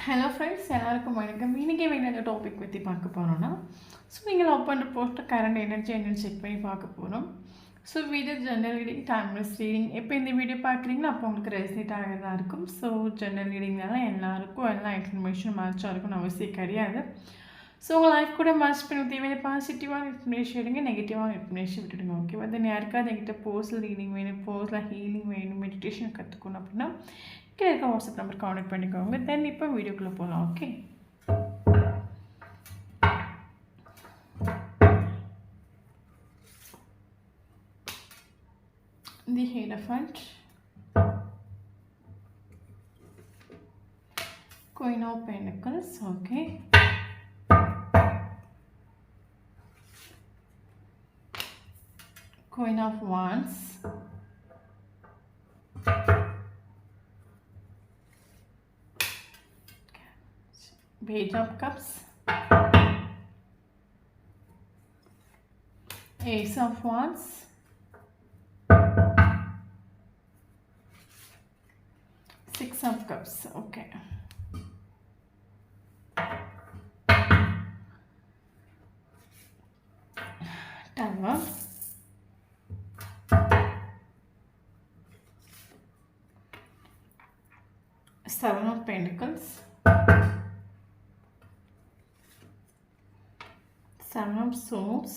Hello friends, எல்லாருக்கும் வணக்கம். இன்றைக்கி வேண்டிய டாபிக் பற்றி பார்க்க போகிறோன்னா, ஸோ நீங்கள் லவ் பண்ணுற போஸ்ட் கரண்ட் எனர்ஜி என்னென்னு செக் பண்ணி பார்க்க போகிறோம். So video general reading, timeless reading. எப்போ இந்த வீடியோ பார்க்குறீங்களோ அப்போ உங்களுக்கு ரெசினேட் ஆகிறதா இருக்கும். ஸோ ஜென்ரல் ரீடிங்னால எல்லாருக்கும் எல்லா இன்ஃபர்மேஷன் மேட்சாக இருக்கும்னு அவசியம் கிடையாது. ஸோ உங்கள் லைஃப் கூட மேட்ச் பண்ண தேவையான பாசிட்டிவான இன்ஃபர்மேஷன் எடுங்க, நெகட்டிவான இன்ஃபர்மேஷன் விட்டுடுங்க. ஓகேவா? தென் யாருக்காவது என்கிட்ட பர்சனல் ரீடிங் வேணும், பர்சனல் ஹீலிங் வேணும், மெடிடேஷன் கற்றுக்கணும் அப்படின்னா கீழே இருக்க வாட்ஸ்அப் நம்பர் கான்டெக்ட் பண்ணிக்கோங்க. தென் இப்போ வீடியோக்குள்ளே போகலாம். Okay, the Hierophant, Queen of Pentacles, okay, Queen of Wands, Page of Cups, Ace of Wands, Six of Cups, okay. Tower, Seven of Pentacles, Seven of Swords,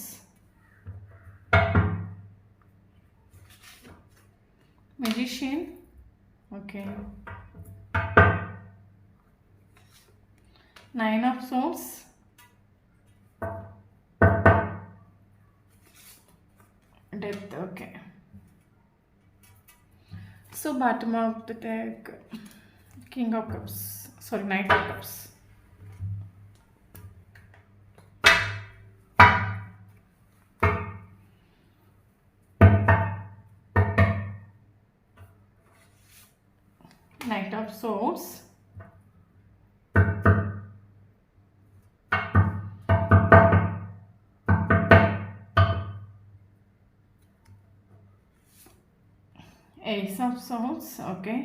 Magician, okay, Nine of Swords, Death, okay. So bottom of the deck, King of Cups, sorry, Knight of Cups, Knight of Swords, Ace of Swords, okay,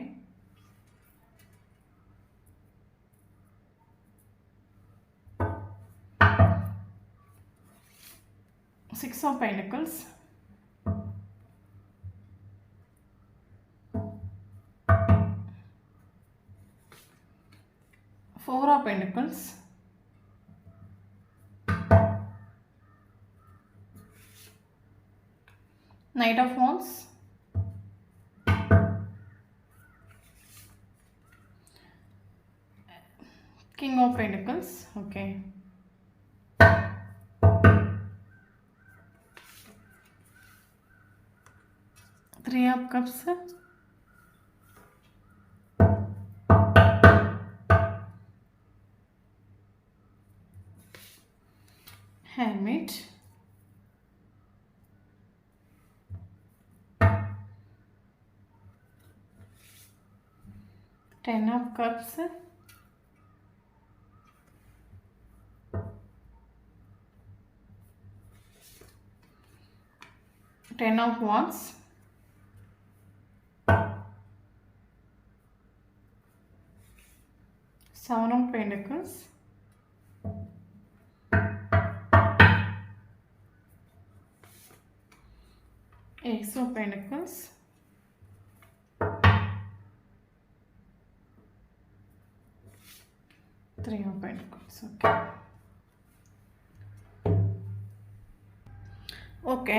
Six of Pentacles, Four of Pentacles, Knight of Wands, King of Pentacles, okay, Three of Cups, Hermit, Ten of Cups, Ten of Wands, Seven of Pentacles, Ace of Pentacles, Three of Pentacles, okay. Okay,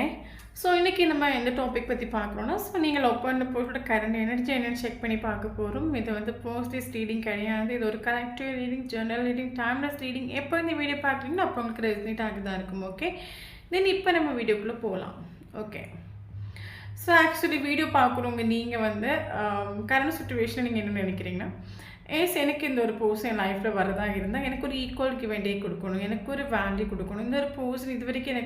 so இன்றைக்கி நம்ம எந்த topic பற்றி பார்க்குறோன்னா, so நீங்கள் love பண்ண போஸ்டோட current energy என்னென்னு check பண்ணி பார்க்க போகிறோம். இது வந்து போஸ்ட் ரீடிங் கிடையாது, இது ஒரு collective reading, journal reading, timeless reading. எப்போ இந்த வீடியோ பார்க்குறீங்களோ அப்போ உங்களுக்கு ரெசினேட் ஆகி தான் இருக்கும். ஓகே, தென் இப்போ நம்ம வீடியோக்குள்ளே போகலாம். ஓகே, ஸோ ஆக்சுவலி வீடியோ பார்க்குறவங்க நீங்கள் வந்து கரண்ட் சுச்சுவேஷனை நீங்கள் என்ன நினைக்கிறீங்கன்னா, எனக்கு இந்த ஒரு பர்சன் என் லைஃப்பில் வரதாக இருந்தால் எனக்கு ஒரு ஈக்குவல் கிவ் அண்ட் டேக் கொடுக்கணும், எனக்கு ஒரு வேல்யூ கொடுக்கணும். இந்த ஒரு பர்சன் இது வரைக்கும்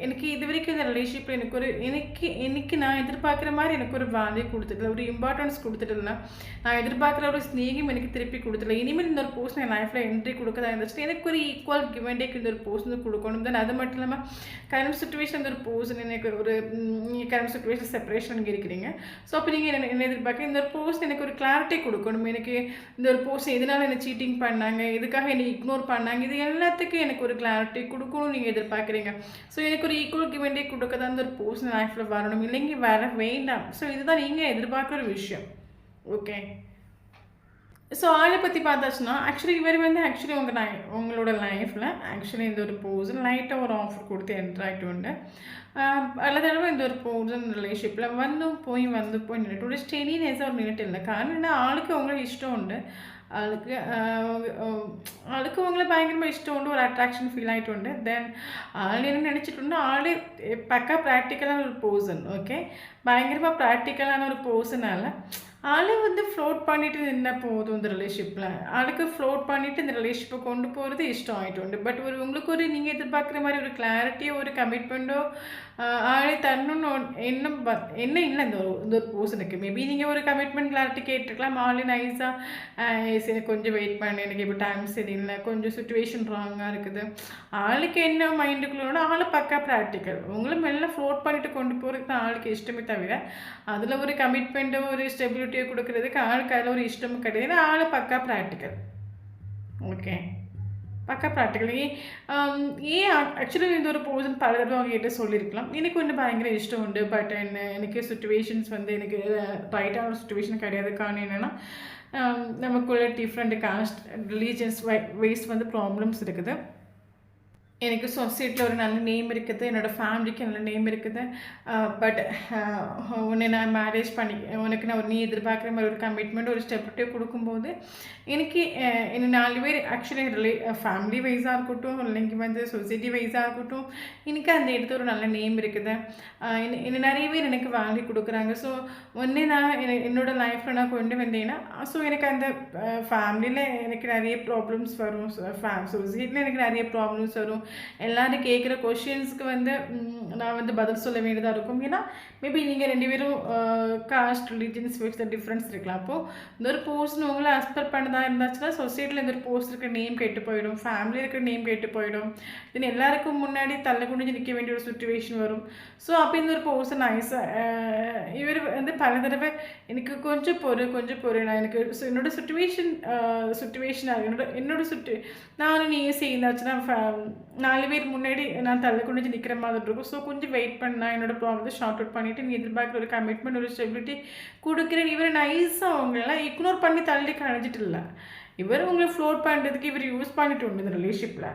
எனக்கு இது வரைக்கும் இந்த ரிலேஷன்ஷிப்பில் எனக்கு நான் எதிர்பார்க்குற மாதிரி எனக்கு ஒரு வேல்யூ கொடுத்துட்டு, ஒரு இம்பார்ட்டன்ஸ் கொடுத்துட்டுனா, நான் எதிர்பார்க்குற ஒரு ஸ்நேகம் எனக்கு திருப்பி கொடுத்துடல. இனிமேல் இந்த ஒரு பர்சன் என் லைஃப்பில் என்ட்ரி கொடுக்கதா இருந்துச்சு, எனக்கு ஒரு ஈக்குவல் கிவ் அண்ட் டேக் இந்த ஒரு பர்சன் கொடுக்கணும். தென் அது மட்டும் இல்லாமல் கரண்ட் சுச்சுவேஷன் இந்த ஒரு பர்சன் எனக்கு ஒரு கரண்ட் சுச்சுவேஷன் செப்பரேஷன் இருக்கிறீங்க. ஸோ அப்போ நீங்கள் என்ன எதிர்பார்க்க, இந்த ஒரு பர்சன் எனக்கு ஒரு கிளாரிட்டி கிளாரிட்டி கொடுக்கணும். எனக்கு இந்த ஒரு பர்சன் எதனால என்ன சீட்டிங் பண்ணாங்க, எதுக்காக என்னை இக்னோர் பண்ணாங்க, இது எல்லாத்துக்கும் எனக்கு ஒரு கிளாரிட்டி கொடுக்கணும்னு நீங்கள் எதிர்பார்க்குறீங்க. ஸோ எனக்கு ஒரு ஈக்குவல் கிவ் அண்ட் டேக் கொடுக்க தான் இந்த ஒரு பர்சன் லைஃப்பில் வரணும், இல்லைங்க வர வேண்டாம். ஸோ இதுதான் நீங்கள் எதிர்பார்க்குற விஷயம். ஓகே. ஸோ ஆளை பற்றி பார்த்தாச்சுன்னா ஆக்சுவலி இவர் வந்து ஆக்சுவலி உங்களோட லைஃப்பில் ஆக்சுவலி இந்த ஒரு பர்சன் லைட்டாக ஒரு ஆஃபர் கொடுத்து என்ட்ரு ஆகிட்டு உண்டு. பல தடவை இந்த ஒரு பர்சன் ரிலேஷன்ஷிப்பில் வந்து போய் நின்றுட்டு ஒரு ஸ்டெடினஸாக ஒரு நின்றுட்டு இல்லை. காரணம் என்ன, ஆளுக்கு அவங்கள இஷ்டம் உண்டு, ஆளுக்கு அவங்கள பயங்கரமாக இஷ்டம் உண்டு, ஒரு அட்ராக்ஷன் ஃபீல் ஆகிட்டு உண்டு. தென் ஆள் என்ன நினச்சிட்டு ஆள் பக்கா ப்ராக்டிக்கலான ஒரு பர்சன். ஓகே, பயங்கரமாக ப்ராக்டிக்கலான ஒரு பர்சனால் ஆளு வந்து ஃப்ளோட் பண்ணிட்டு நின்னா போதும் இந்த ரிலேஷன்ஷிப்பில். ஆளுக்கு ஃப்ளோட் பண்ணிவிட்டு இந்த ரிலேஷன்ஷிப்பை கொண்டு போகிறது இஷ்டம் ஆகிட்டு உண்டு. பட் உங்களுக்கு ஒரு நீங்கள் எதிர்பார்க்குற மாதிரி ஒரு கிளாரிட்டியோ ஒரு கமிட்மெண்ட்டோ ஆளே தரணும்னு என்ன இல்லை இந்த ஒரு பர்சனுக்கு. மேபி நீங்கள் ஒரு கமிட்மெண்ட் கிளாரிட்டி கேட்டிருக்கலாம். ஆளு நைஸாக சரி கொஞ்சம் வெயிட் பண்ணு, எனக்கு இப்போ டைம் சரியில்லை, கொஞ்சம் சுச்சுவேஷன் ராங்காக இருக்குது. ஆளுக்கு என்ன மைண்டுக்குள்ளோட ஆள் பக்கா ப்ராக்டிக்கல். உங்களை மெல்ல ஃப்ளோட் பண்ணிவிட்டு கொண்டு போகிறதுக்கு தான் ஆளுக்கு இஷ்டமே தவிர அதில் ஒரு கமிட்மெண்ட்டோ ஒரு ஸ்டெபிலிட்டியோ கொடுக்குறதுக்கு ஆளுக்கு அதில் ஒரு இஷ்டமும் கிடையாது. ஆள் பக்கா ப்ராக்டிக்கல். ஓகே, பக்கா ப்ராக்டிக்கல். ஏன் ஆக்சுவலி இந்த ஒரு பர்சன் பல தடவை அவங்ககிட்ட சொல்லியிருக்கலாம், எனக்கு வந்து பயங்கர இஷ்டம் உண்டு, பட் எனக்கு சுச்சுவேஷன்ஸ் வந்து எனக்கு ரைட்டான ஒரு சுச்சுவேஷன் கிடையாது. காரணம் என்னென்னா நமக்குள்ள டிஃப்ரெண்ட் காஸ்ட் ரிலீஜன்ஸ் வைஸ் வந்து ப்ராப்ளம்ஸ் இருக்குது. எனக்கு சொசைட்டியில் ஒரு நல்ல நேம் இருக்குது, என்னோடய ஃபேமிலிக்கு நல்ல நேம் இருக்குது. பட் உன்னை நான் மேரேஜ் பண்ணி உனக்கு நான் நீ எதிர்பார்க்குற மாதிரி ஒரு கமிட்மெண்ட் ஒரு ஸ்டெப்டே கொடுக்கும்போது எனக்கு என்ன 4 பேர் ஆக்சுவலி ஃபேமிலி வைஸாக இருக்கட்டும், இல்லைங்க வந்து சொசைட்டி வைஸாக இருக்கட்டும், எனக்கு அந்த இடத்துல ஒரு நல்ல நேம் இருக்குது. என்ன நிறைய பேர் எனக்கு வேல்யூ கொடுக்குறாங்க. ஸோ ஒன்றே நான் என்னோடய லைஃப்பில் நான் கொண்டு வந்தேன்னா ஸோ எனக்கு அந்த ஃபேமிலியில் எனக்கு நிறைய ப்ராப்ளம்ஸ் வரும், சொசைட்டியில் எனக்கு நிறைய ப்ராப்ளம்ஸ் வரும். எல்லாரும் கேட்குற கொஷின்ஸ்க்கு வந்து நான் வந்து பதில் சொல்ல வேண்டியதாக இருக்கும். ஏன்னா மேபி நீங்கள் 2 பேரும் காஸ்ட் ரிலீஜன்ஸ் வைஸ் டிஃப்ரென்ஸ் இருக்கலாம். அப்போது இந்த ஒரு பர்சன் உங்களை அஸ்பெக்ட் பண்ணதாக இருந்துச்சுன்னா சொசைட்டியில் இந்த ஒரு பர்சன் இருக்கிற நேம் கெட்டு போயிடும், ஃபேமிலி இருக்கிற நேம் கெட்டு போயிடும். தென் எல்லாருக்கும் முன்னாடி தள்ள குனிஞ்சு நிற்க வேண்டிய ஒரு சுச்சுவேஷன் வரும். ஸோ அப்போ இந்த ஒரு பர்சன் நைஸாக இவர் வந்து பல தடவை எனக்கு கொஞ்சம் பொறு நான் எனக்கு என்னோட சுச்சுவேஷனாக நானும் நீங்கள் சேர்ந்தாச்சுன்னா 4 பேர் முன்னாடி நான் தள்ள குனிஞ்சு நிற்கிற மாதிரி இருக்கும். ஸோ கொஞ்சம் வெயிட் பண்ணா என்னோடய ப்ராப்ளத்தை ஷார்ட் அவுட் பண்ணிவிட்டு நீ எதிர்பார்க்குற ஒரு கமிட்மெண்ட் ஒரு ஸ்டெபிலிட்டி கொடுக்குறேன். இவர் நைஸாக அவங்களெல்லாம் இக்னோர் பண்ணி தள்ளி கழிஞ்சிட்டு இல்லை, இவர் உங்களை ஃப்ளோட் பண்ணுறதுக்கு இவர் யூஸ் பண்ணிட்டு உண்டு இந்த ரிலேஷன்ஷிப்பில்.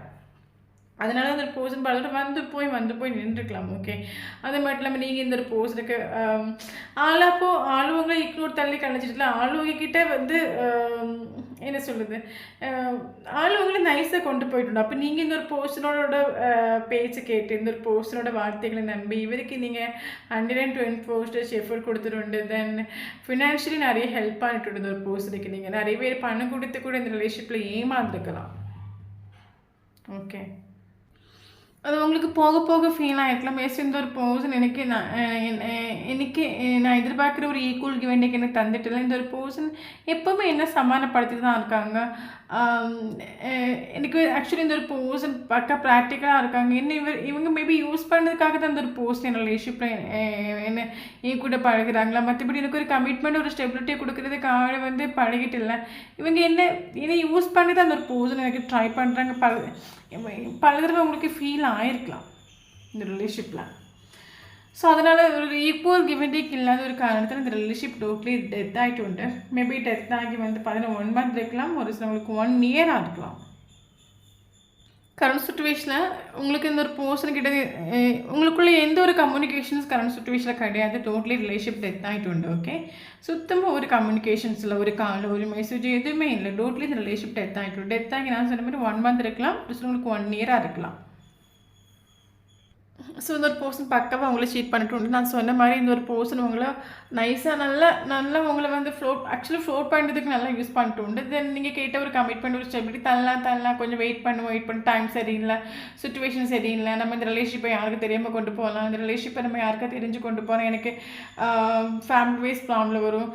அதனால அந்த ஒரு பர்சன் பலரும் வந்து போய் நின்றுக்கலாம். ஓகே, அது மட்டும் இல்லாமல் நீங்கள் இந்த ஒரு பர்சனுக்கு ஆளுவங்களை இக்னோர் தள்ளி கழிச்சிட்டுல ஆளுவங்க கிட்டே வந்து என்ன சொல்லுது ஆளுவங்களை நைஸாக கொண்டு போயிட்டு. அப்போ நீங்கள் இந்த ஒரு பர்சனோட பேச்சு கேட்டு இந்த ஒரு பர்சனோட வார்த்தைகளை நம்பி இவருக்கு நீங்கள் 124 எஃபர்ட் கொடுத்துட்டு தென் ஃபினான்ஷியலி நிறைய ஹெல்ப் பண்ணிட்டு இந்த ஒரு பர்சனுக்கு நீங்கள் நிறைய பேர் பணம் கொடுத்து கூட இந்த ரிலேஷன்ஷிப்பில் ஏமாந்துருக்கலாம். ஓகே, அது உங்களுக்கு போக போக ஃபீல் ஆகிருக்கலாம். எஸ் இந்த ஒரு பர்சன் எனக்கு நான் எதிர்பார்க்குற ஒரு ஈக்குவல் கிவ் அண்ட் டேக் எனக்கு தந்துட்டு இந்த ஒரு பர்சன் எப்போவுமே என்ன சமாதானப்படுத்திட்டு தான் இருக்காங்க. எனக்கு ஆக்சுவலி இந்த ஒரு பர்சன் பக்கா ப்ராக்டிக்கலாக இருக்காங்க. இவங்க மேபி யூஸ் பண்ணதுக்காக தான் இந்த ஒரு பர்சன் என் ரிலேஷன்ஷிப்பில் என்ன என் கூட பழகுறாங்களா, மற்றபடி எனக்கு ஒரு கமிட்மெண்ட் ஒரு ஸ்டெபிலிட்டி கொடுக்குறதுக்காக வந்து பழகிட்டு இல்லை. இவங்க என்ன யூஸ் பண்ணி தான் அந்த ஒரு பர்சன் எனக்கு ட்ரை பண்ணுறாங்க. பல தடவை உங்களுக்கு ஃபீல் ஆகிருக்கலாம் இந்த ரிலேஷன்ஷிப்பில். ஸோ அதனால் ஒரு ஈக்குவல் கிவ் அண்ட் டேக் இல்லாத ஒரு காரணத்தில் இந்த ரிலேஷன்ஷிப் டோட்டலி டெத் ஆகிட்டு உண்டு. மேபி டெத் ஆகி வந்து 1 month இருக்கலாம், ஒரு சிலவங்களுக்கு 1 year இருக்கலாம். கரண்ட் சுச்சுவேஷனில் உங்களுக்கு இந்த ஒரு பர்சன்கிட்ட உங்களுக்குள்ளே எந்த ஒரு கம்யூனிகேஷன்ஸ் கரண்ட் சுச்சுவேஷனில் கிடையாது. டோட்டலி ரிலேஷன்ஷிப் டெத் ஆகிட்டு உண்டு. ஓகே, சுத்தமாக ஒரு கம்யூனிகேஷன்ஸில் ஒரு கால் ஒரு மெசேஜ் எதுவுமே இல்லை. டோட்டலி இந்த ரிலேஷன்ஷிப் டெத் ஆகிட்டு டெத் ஆகி நான் சொன்ன மாதிரி 1 month இருக்கலாம், ஒரு சிலவங்களுக்கு 1 year இருக்கலாம். ஸோ இந்த ஒரு பர்சன் பக்கவாக அவங்கள சீட் பண்ணிட்டு உண்டு. நான் சொன்ன மாதிரி இந்த ஒரு பர்சன் உங்களை நைஸாக நல்லா உங்களை வந்து ஃப்ளோட் பண்ணுறதுக்கு நல்லா யூஸ் பண்ணிட்டு உண்டு. தென் நீங்கள் கேட்ட ஒரு கமிட்மெண்ட் ஒரு ஸ்டெபிலிட்டி தள்ளலாம் கொஞ்சம் வெயிட் பண்ணி டைம் சரியில்லை, சுச்சுவேஷன் சரியில்லை, நம்ம இந்த ரிலேஷன்ஷிப்பை யாருக்கு தெரியாமல் கொண்டு போகலாம், இந்த ரிலேஷன்ஷிப்பை நம்ம யாருக்கா தெரிஞ்சு கொண்டு போகிறோம், எனக்கு ஃபேமிலி வைஸ் ப்ராப்ளம் வரும்,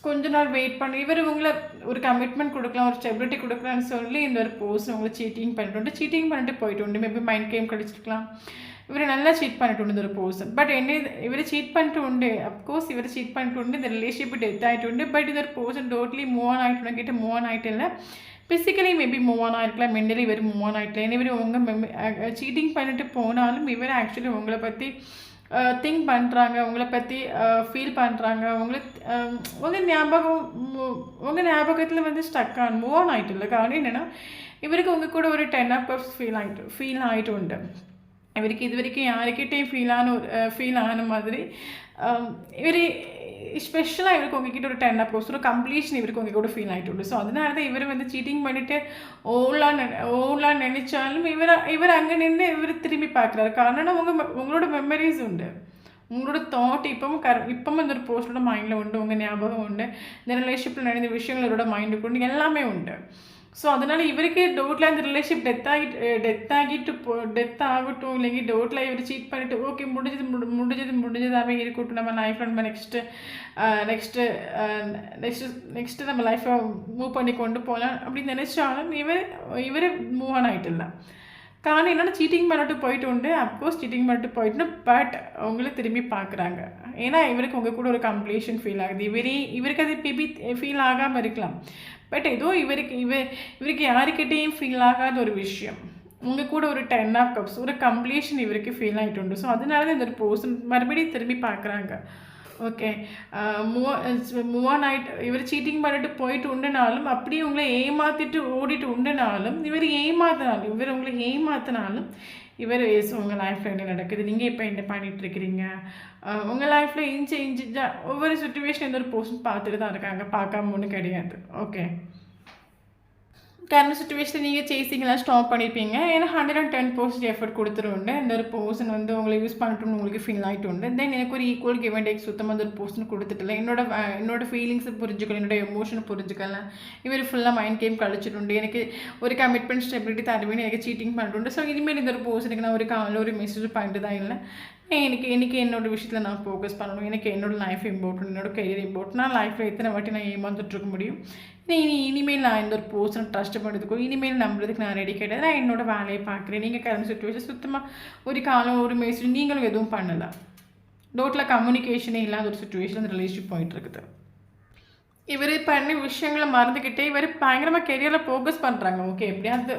கொஞ்ச நாள் வெயிட் பண்ணி இவர் உங்களை ஒரு கமிட்மெண்ட் கொடுக்கலாம், ஒரு ஸ்டெபிலிட்டி கொடுக்கலான்னு சொல்லி இந்த ஒரு பர்சன் உங்களை சீட்டிங் பண்ணிட்டு போயிட்டு உண்டு. மேபி மைண்ட் கேம் கழிச்சிருக்கலாம், இவர் நல்லா சீட் பண்ணிட்டு ஒரு பர்சன். பட் என்ன இவர் சீட் பண்ணிட்டு உண்டு, அப்கோர்ஸ் இவர் சீட் பண்ணிட்டு உண்டு, இந்த ரிலேஷன்ஷிப் டெத் ஆகிட்டு உண்டு. பட் இதொரு பர்சன் டோட்டலி மூவ் ஆன் ஆகிட்டு கிட்ட மூவ் ஆன் ஆகிட்டு இல்லை, ஃபிசிக்கலி மேபி மூவ் ஆன் ஆகிருக்கலாம், மென்டலி இவர் மூவ் ஆன் ஆகிட்டலாம். ஏன்னா இவர் உங்கள் சீட்டிங் பண்ணிட்டு போனாலும் இவர் ஆக்சுவலி உங்களை பற்றி திங்க் பண்ணுறாங்க, உங்களை பற்றி ஃபீல் பண்ணுறாங்க, உங்கள் ஞாபகத்தில் வந்து ஸ்டக் ஆன் மூவ் ஆன் ஆகிட்டு இல்லை. காரணம் என்னென்னா இவருக்கு உங்கள் கூட ஒரு 10 of cups ஃபீல் ஆகிட்டு உண்டு. இவருக்கு இது வரைக்கும் யாருக்கிட்டையும் ஃபீல் ஆன மாதிரி இவர் ஸ்பெஷலாக இவருக்கு உங்ககிட்ட ஒரு 10 of cups ஒரு கம்ப்ளீஷன் இவருக்கு உங்கள் கூட ஃபீல் ஆகிட்டு உண்டு. ஸோ அதனால தான் இவர் வந்து சீட்டிங் பண்ணிவிட்டு ஓடலான்னு நினச்சாலும் இவர் அங்கே நின்று இவர் திரும்பி பார்க்குறாரு. காரணம் உங்களோட மெமரிஸ் உண்டு, உங்களோட தாட் இப்பவும் இந்த ஒரு பர்சனோட மைண்டில் உண்டு, உங்கள் ஞாபகம் உண்டு, இந்த ரிலேஷன்ஷிப்பில் நடந்த விஷயங்களோட மைண்டுக்கு உண்டு, எல்லாமே உண்டு. ஸோ அதனால் இவருக்கு டவுட்டில் அந்த ரிலேஷன்ஷிப் டெத் ஆகட்டும், இல்லைங்க டவுட்டில் இவர் சீட் பண்ணிவிட்டு ஓகே முடிஞ்சதாகவே இருக்கட்டும், நம்ம லைஃப்பில் நம்ம நெக்ஸ்ட்டு நம்ம லைஃப்பை மூவ் பண்ணி கொண்டு போகலாம் அப்படின்னு நினச்சாலும் இவர் மூவ் ஆன் ஆகிட்டு இல்லை. காரணம் என்னென்னா சீட்டிங் பண்ணிட்டு போயிட்டு உண்டு, அப்கோர்ஸ் சீட்டிங் பண்ணிட்டு போயிட்டு, பட் அவங்கள திரும்பி பார்க்குறாங்க. ஏன்னா இவருக்கு உங்கள் கூட ஒரு கம்ப்ளீஷன் ஃபீல் ஆகுது. இவருக்கு அது மேபி ஃபீல் ஆகாமல் இருக்கலாம், பட் ஏதோ இவருக்கு யாருக்கிட்டேயும் ஃபீல் ஆகாத ஒரு விஷயம் உங்கள் கூட ஒரு 10 of cups ஒரு கம்ப்ளீஷன் இவருக்கு ஃபீல் ஆகிட்டு உண்டு. ஸோ அதனால தான் இந்த ஒரு பர்சன் மறுபடியும் திரும்பி பார்க்குறாங்க. ஓகே, மூவ் ஆன் ஆகிட்டு இவர் சீட்டிங் பண்ணிட்டு போயிட்டு உண்டுனாலும், அப்படியே உங்களை ஏமாற்றிட்டு ஓடிட்டு உண்டுனாலும், இவர் உங்களை ஏமாத்தினாலும் இவர் உங்கள் லைஃப்பில் என்ன நடக்குது, நீங்கள் இப்போ என்ன பண்ணிகிட்ருக்கிறீங்க, உங்கள் லைஃப்பில் ஒவ்வொரு சுச்சுவேஷன் எந்த ஒரு பர்சன் பார்த்துட்டு தான் இருக்காங்க, பார்க்காம ஒன்றும் கிடையாது. ஓகே, கரண்ட் சுச்சுவேஷன் நீங்கள் சேசிங்கெல்லாம் ஸ்டாப் பண்ணியிருப்பீங்க. ஏன்னா 110% எஃபர்ட் கொடுத்துருண்டு இந்த ஒரு பர்சன் வந்து உங்களை யூஸ் பண்ணிட்டோன்னு உங்களுக்கு ஃபீல் ஆகிட்டு உண்டு. தென் எனக்கு ஒரு ஈக்குவல் கிவ் அண்ட் டேக் சுத்தமாக அந்த ஒரு பர்சன் கொடுத்துட்டில்ல, என்னோட ஃபீலிங்ஸை புரிஞ்சுக்கலாம், என்னோட எமோஷனை புரிஞ்சுக்கலாம். இவர் ஃபுல்லாக மைண்ட் கேம் கழிச்சிட்டு எனக்கு ஒரு கமிட்மெண்ட் ஸ்டெபிலிட்டி தருவேன்னு எனக்கு சீட்டிங் பண்ணிட்டு. ஸோ இனிமேல் இந்த ஒரு பர்சனுக்கு நான் ஒரு காலையில் ஒரு மெசேஜ் பண்ணிட்டு தான் இல்லை, எனக்கு என்னோடய விஷயத்தில் நான் ஃபோக்கஸ் பண்ணணும், எனக்கு என்னோடய லைஃப் இம்பார்ட்டன்ட், என்னோட கெரியர் இம்பார்ட்டன்ட். நான் லைஃப்பில் எத்தனை வாட்டி நான் ஏமாந்துட்டுருக்க முடியும், இனிமேல் நான் இந்த ஒரு பர்சனை ட்ரஸ்ட் பண்ணுறதுக்கும் இனிமேல் நம்புறதுக்கு நான் ரெடி கிடையாது, நான் என்னோடய வேலையை பார்க்குறேன். நீங்கள் கரண்ட் சுச்சுவேஷன் சுத்தமாக ஒரு காலம் ஒரு மெசேஜ் நீங்களும் எதுவும் பண்ணலை, டோட்டலாக கம்யூனிகேஷனே இல்லாத ஒரு சுச்சுவேஷன் அந்த ரிலேஷன்ஷிப் போயிட்டுருக்குது. இவர் பண்ண விஷயங்களை மறந்துக்கிட்டே இவர் பயங்கரமாக கெரியரில் ஃபோக்கஸ் பண்ணுறாங்க. ஓகே, எப்படியாவது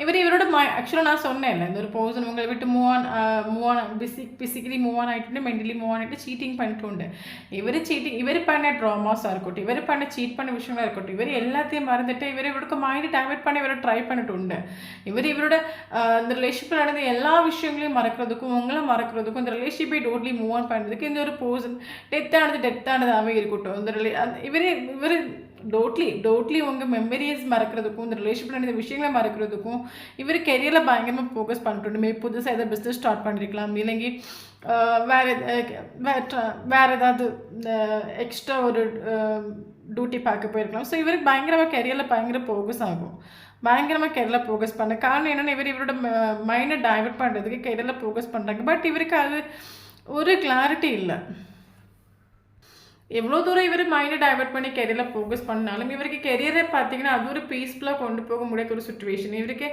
இவரோட ஆக்சுவலாக நான் சொன்னேன்ல, இந்த ஒரு பர்சன் உங்களை விட்டு move on physically move on ஆகிட்டு மென்டலி மூவ் ஆன் ஆகிட்டு சீட்டிங் பண்ணிட்டு உண்டு. இவர் பண்ண ட்ராமாஸாக இருக்கட்டும், இவர் பண்ண சீட் பண்ண விஷயங்களாக இருக்கட்டும், இவர் எல்லாத்தையும் மறந்துட்டு இவரோட மைண்டை டைவர்ட் பண்ணி இவரை ட்ரை பண்ணிட்டு உண்டு. இவரோட இந்த ரிலேஷன்ஷிப்பில் நடந்த எல்லா விஷயங்களையும் மறக்கிறதுக்கும் உங்களை மறக்கிறதுக்கும் இந்த ரிலேஷன்ஷிப்பை டோட்லி மூவ் ஆன் பண்ணுறதுக்கு இந்த ஒரு பர்சன் டெத்தானதாகவே இருக்கட்டும். இந்த இவர் டோட்லி உங்கள் மெமரிஸ் மறக்கிறதுக்கும் இந்த ரிலேஷன்ஷிப்பில் நடந்த விஷயங்களை மறக்கிறதுக்கும் இவர் கெரியரில் பயங்கரமாக ஃபோக்கஸ் பண்ணிட்டுமே. புதுசாக எதாவது பிஸ்னஸ் ஸ்டார்ட் பண்ணிருக்கலாம், இல்லைங்க வேறு ஏதாவது எக்ஸ்ட்ரா ஒரு டியூட்டி பார்க்க போயிருக்கலாம். ஸோ இவருக்கு பயங்கரமாக கெரியரில் பயங்கர ஃபோக்கஸ் ஆகும், பயங்கரமாக கெரியரில் ஃபோக்கஸ் பண்ண காரணம் என்னென்னா இவரோட மைண்டை டைவர்ட் பண்ணுறதுக்கு கெரியரில் ஃபோக்கஸ் பண்ணுறாங்க. பட் இவருக்கு அது ஒரு கிளாரிட்டி இல்லை. எவ்வளோ தூரம் இவர் மைண்டை டைவர்ட் பண்ணி கெரியரில் ஃபோக்கஸ் பண்ணாலும் இவருக்கு கெரியரை பார்த்தீங்கன்னா அது ஒரு பீஸ்ஃபுல்லாக கொண்டு போக முடியாத ஒரு சுச்சுவேஷன். இவருக்கு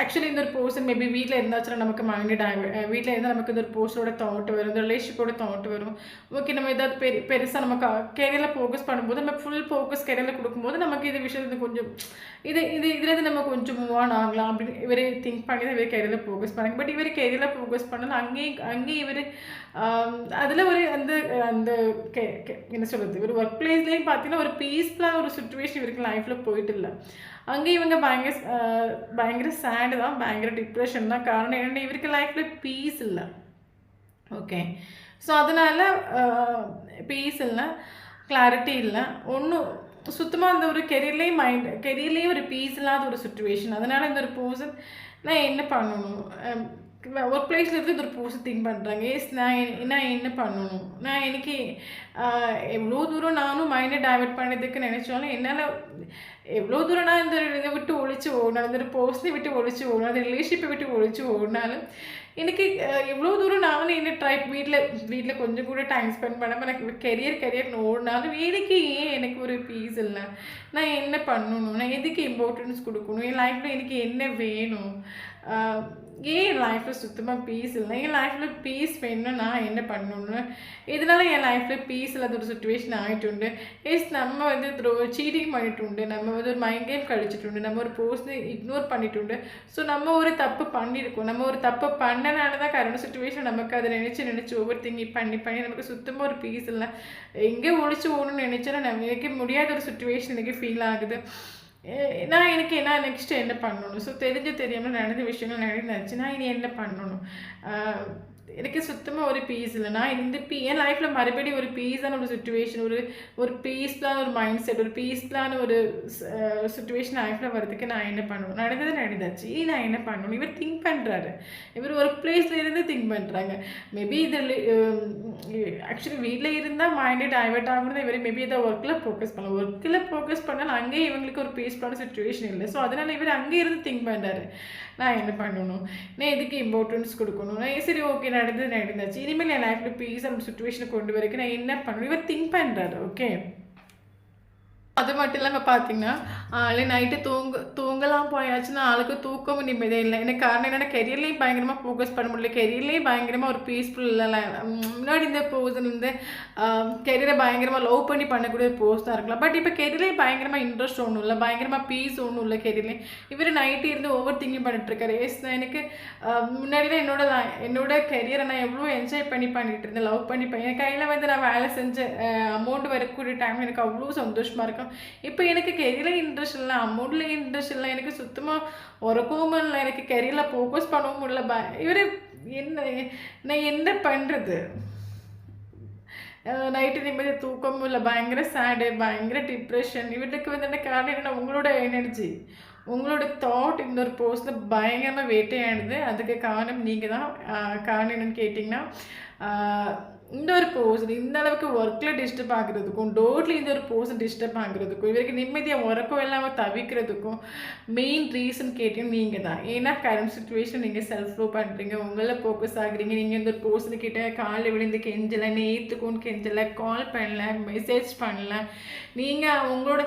ஆக்சுவலி இந்த ஒரு பர்சன் மேபி வீட்டில் இருந்தாச்சுன்னா நமக்கு மைண்டு வீட்டில் இருந்தால் நமக்கு இந்த ஒரு பர்சனோட தாட் வரும், இந்த ரிலேஷன்ஷிப்போட தாட் வரும். ஓகே, நம்ம ஏதாவது பெருசாக நமக்கு கெரியரில் ஃபோக்கஸ் பண்ணும்போது நம்ம ஃபுல் ஃபோக்கஸ் கெரியரில் கொடுக்கும்போது நமக்கு இது விஷயத்துக்கு கொஞ்சம் இதில் நம்ம கொஞ்சம் மூவ் ஆன் ஆகலாம் அப்படின்னு இவரே திங்க் பண்ணி தான் இவர் கெரியரில் ஃபோக்கஸ் பண்ணாங்க. பட் இவர் கெரியரில் ஃபோக்கஸ் பண்ணாலும் அங்கேயும் இவர் அதில் ஒரு அந்த என்ன சொல்கிறது, ஒரு ஒர்க் பிளேஸ்லேயும் பார்த்தீங்கன்னா ஒரு பீஸ்ஃபுல்லான ஒரு சுச்சுவேஷன் இவருக்கு லைஃப்பில் போயிட்டு இல்லை. அங்கேயும் இவங்க பயங்கர சேடு தான், பயங்கர டிப்ரெஷன் தான். காரணம் என்னென்னா இவருக்கு லைஃப்பில் பீஸ் இல்லை. ஓகே, ஸோ அதனால் பீஸ் இல்லை, கிளாரிட்டி இல்லை, ஒன்றும் சுத்தமாக அந்த ஒரு கெரியர்லேயும் ஒரு பீஸ் இல்லாத ஒரு சுச்சுவேஷன். அதனால் இந்த ஒரு பர்சன் நான் என்ன பண்ணணும், ஒர்க் பிளேஸில் இருந்து ஒரு பர்சன் திங்க் பண்ணுறாங்க, நான் என்ன பண்ணணும், நான் எனக்கு எவ்வளோ தூரம் நானும் மைண்டை டைவர்ட் பண்ணதுக்கு நினச்சாலும் என்னால் எவ்வளோ தூரம் நான் இந்த இதை விட்டு ஒழிச்சு ஓடினாலும், இந்த பர்சனை விட்டு ஒழிச்சு ஓடினாலும், அந்த ரிலேஷன்ஷிப்பை விட்டு ஒழிச்சு ஓடினாலும் எனக்கு எவ்வளோ தூரம் நானும் என்ன ட்ரை வீட்டில் கொஞ்சம் கூட டைம் ஸ்பெண்ட் பண்ணாமல் எனக்கு கெரியர் ஓடினாலும் எனக்கு ஏன் எனக்கு ஒரு பீஸ் இல்லை, நான் என்ன பண்ணணும், நான் எதுக்கு இம்பார்ட்டன்ஸ் கொடுக்கணும், என் லைஃப்பில் எனக்கு என்ன வேணும், ஏன் லைஃப்பில் சுத்தமாக பீஸ் இல்லை, என் லைஃப்பில் பீஸ் வேணும்னா நான் என்ன பண்ணணும்னு, இதனால என் லைஃப்பில் பீஸ் இல்லாத ஒரு சுச்சுவேஷன் ஆகிட்டுண்டு. நம்ம வந்து சீட்டிங் பண்ணிட்டுண்டு, நம்ம வந்து ஒரு மைண்ட் கேம் கழிச்சிட்டுண்டு, நம்ம ஒரு பர்சனை இக்னோர் பண்ணிட்டுண்டு. ஸோ நம்ம ஒரு தப்பு பண்ணியிருக்கோம், நம்ம ஒரு தப்பு பண்ணனால தான் கரண்ட் சுச்சுவேஷன் நமக்கு அதை நினச்சி ஓவர் திங்கிங் பண்ணி நமக்கு சுத்தமாக ஒரு பீஸ் இல்லை. எங்கே ஒழிச்சு ஓடணும்னு நினச்சா எனக்கு முடியாத ஒரு சுச்சுவேஷன் எனக்கு ஃபீல் ஆகுது. நான் எனக்கு என்ன நெக்ஸ்ட்டு என்ன பண்ணணும், ஸோ தெரியாமல் நடந்த விஷயங்கள் நடந்துச்சுன்னா இனி என்ன பண்ணணும், எனக்கு சுத்தமாக ஒரு பீஸ் இல்லை. நான் இந்த என் லைஃப்பில் மறுபடியும் ஒரு பீஸான ஒரு சுச்சுவேஷன், ஒரு பீஸ்ஃபுல்லான ஒரு மைண்ட் செட், ஒரு பீஸ்ஃபுல்லான ஒரு சுச்சுவேஷன் லைஃப்பில் வரதுக்கு நான் என்ன பண்ணணும், நடந்தாச்சு நான் என்ன பண்ணணும். இவர் திங்க் பண்ணுறாரு, இவர் ஒர்க் பிளேஸில் இருந்து திங்க் பண்ணுறாங்க. மேபி இதில் ஆக்சுவலி வீட்டில் இருந்தால் மைண்டே டைவெர்ட் ஆகுறது, இவர் மேபி இதை ஒர்க்கில் ஃபோக்கஸ் பண்ணலாம். ஒர்க்கில் ஃபோக்கஸ் பண்ணால் அங்கேயே இவங்களுக்கு ஒரு பீஸ்ஃபுல்லான சுச்சுவேஷன் இல்லை. ஸோ அதனால் இவர் அங்கே இருந்து திங்க் பண்ணுறாரு, நான் என்ன பண்ணணும், நான் எதுக்கு இம்பார்ட்டன்ஸ் கொடுக்கணும், நான் சரி ஓகே நடந்தாச்சு, இனிமேல் என் லைஃப்பில் பீஸ் அந்த சுச்சுவேஷனை கொண்டு வரைக்கும் நான் என்ன பண்ணணும், இவர் திங்க் பண்ணுறாரு. ஓகே, அது மட்டும் இல்லாமல் பார்த்தீங்கன்னா நைட்டு தூங்கலாம் போயாச்சுன்னா ஆளுக்கு தூக்கமும் நிம்மதியே இல்லை. எனக்கு காரணம் என்னென்னா கெரியர்லேயும் பயங்கரமாக ஃபோக்கஸ் பண்ண முடியல, கெரியர்லேயும் பயங்கரமாக ஒரு பீஸ்ஃபுல் இல்லை. முன்னாடி இந்த போர்ஸன் வந்து கெரியரை பயங்கரமாக லவ் பண்ணி பண்ணக்கூடிய ஒரு போஸ் தான் இருக்கலாம். பட் இப்போ கெரியர்லேயும் பயங்கரமாக இன்ட்ரெஸ்ட் ஒன்றும் இல்லை, பயங்கரமாக பீஸ் ஒன்றும் இல்லை கெரியர்லேயும். இவர் நைட்டு இருந்து ஓவர் திங்கிங் பண்ணிட்டுருக்காரு. நான் எனக்கு முன்னாடிலாம் என்னோட கெரியரை நான் எவ்வளோ என்ஜாய் பண்ணிட்டு இருந்தேன், லவ் பண்ணி என் கையில் வந்து நான் வேலை செஞ்ச அமௌண்ட் வரக்கூடிய டைம் எனக்கு அவ்வளோ சந்தோஷமாக இருக்கும். இப்போ எனக்கு கெரியரில் இன்ட்ரெஸ்ட் இல்லை, அமௌண்ட்டில் இன்ட்ரெஸ்ட் இல்லை, எனக்கு சுத்தமாக உறக்கவும் இல்லை, எனக்கு கெரியரில் ஃபோக்கஸ் பண்ணவும் முடியல. இவர் நான் என்ன பண்ணுறது, நைட்டு நிம்மதி தூக்கமும் இல்லை, பயங்கர சேடு, பயங்கர டிப்ரெஷன். இவருக்கு வந்து என்ன காரணம் என்னென்னா உங்களோட எனர்ஜி, உங்களோட தாட் இன்னொரு பர்சனை பயங்கரமாக வேட்டையாடுது. அதுக்கு காரணம் நீங்கள் தான். காரணம் என்னென்னு கேட்டிங்கன்னா இந்த ஒரு பர்சன் இந்த அளவுக்கு ஒர்க்கில் டிஸ்டர்ப் ஆகுறதுக்கும், டோட்லி இந்த ஒரு பர்சன் டிஸ்டர்ப் ஆகுறதுக்கும், இவருக்கு நிம்மதியாக உறக்கம் இல்லாமல் தவிக்கிறதுக்கும் மெயின் ரீசன் கேட்டீங்கன்னா நீங்கள் தான். ஏன்னா கரண்ட் சுச்சுவேஷன் நீங்கள் செல்ஃப் லவ் பண்ணுறீங்க, உங்களை ஃபோக்கஸ் ஆகுறீங்க. நீங்கள் இந்த ஒரு பர்சனுக்கிட்ட காலில் விழுந்து கெஞ்சலை, நேற்றுக்கும் கெஞ்சலை, கால் பண்ணல, மெசேஜ் பண்ணல. நீங்கள் உங்களோட